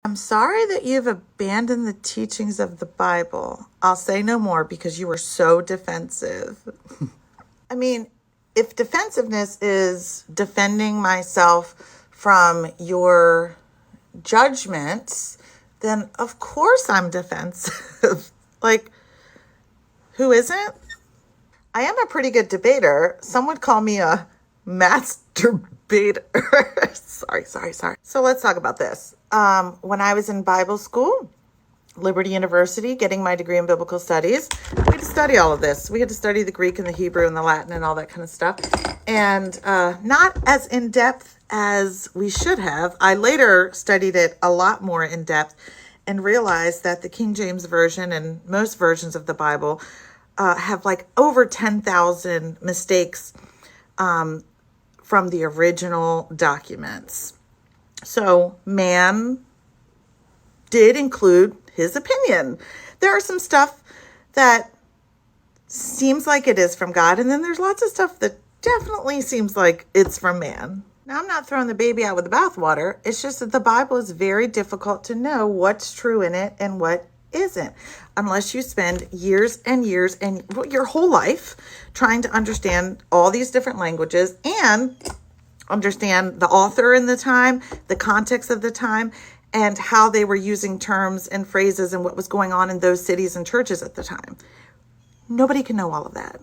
I'm sorry that you've abandoned the teachings of the Bible. I'll say no more because you are so defensive. I mean, if defensiveness is defending myself from your judgments, then of course I'm defensive. Like, who isn't? I am a pretty good debater. Some would call me a master debater. sorry. So let's talk about this. When I was in Bible school, Liberty University, getting my degree in biblical studies, we had to study all of this. We had to study the Greek and the Hebrew and the Latin and all that kind of stuff. And not as in depth as we should have. I later studied it a lot more in depth and realized that the King James Version and most versions of the Bible have like over 10,000 mistakes from the original documents. So man did include his opinion. There are some stuff that seems like it is from God, and then there's lots of stuff that definitely seems like it's from man. Now, I'm not throwing the baby out with the bathwater. It's just that the Bible is very difficult to know what's true in it and what isn't, unless you spend years and years and your whole life trying to understand all these different languages and understand the author in the time, the context of the time, and how they were using terms and phrases and what was going on in those cities and churches at the time. Nobody can know all of that.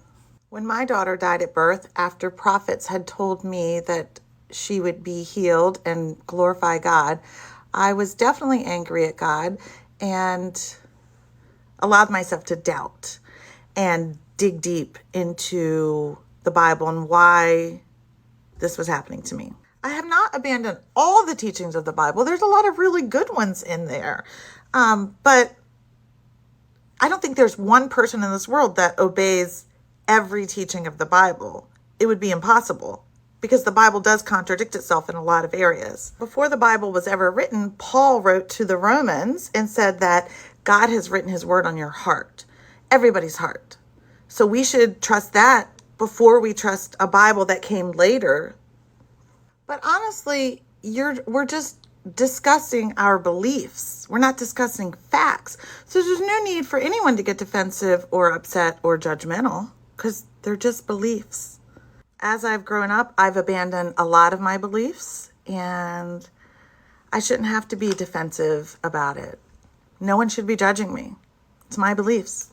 When my daughter died at birth, after prophets had told me that she would be healed and glorify God, I was definitely angry at God and allowed myself to doubt and dig deep into the Bible and why this was happening to me. I have not abandoned all the teachings of the Bible. There's a lot of really good ones in there. But I don't think there's one person in this world that obeys every teaching of the Bible. It would be impossible because the Bible does contradict itself in a lot of areas. Before the Bible was ever written, Paul wrote to the Romans and said that God has written his word on your heart, everybody's heart. So we should trust that before we trust a Bible that came later. But honestly, we're just discussing our beliefs. We're not discussing facts. So there's no need for anyone to get defensive or upset or judgmental because they're just beliefs. As I've grown up, I've abandoned a lot of my beliefs, and I shouldn't have to be defensive about it. No one should be judging me. It's my beliefs.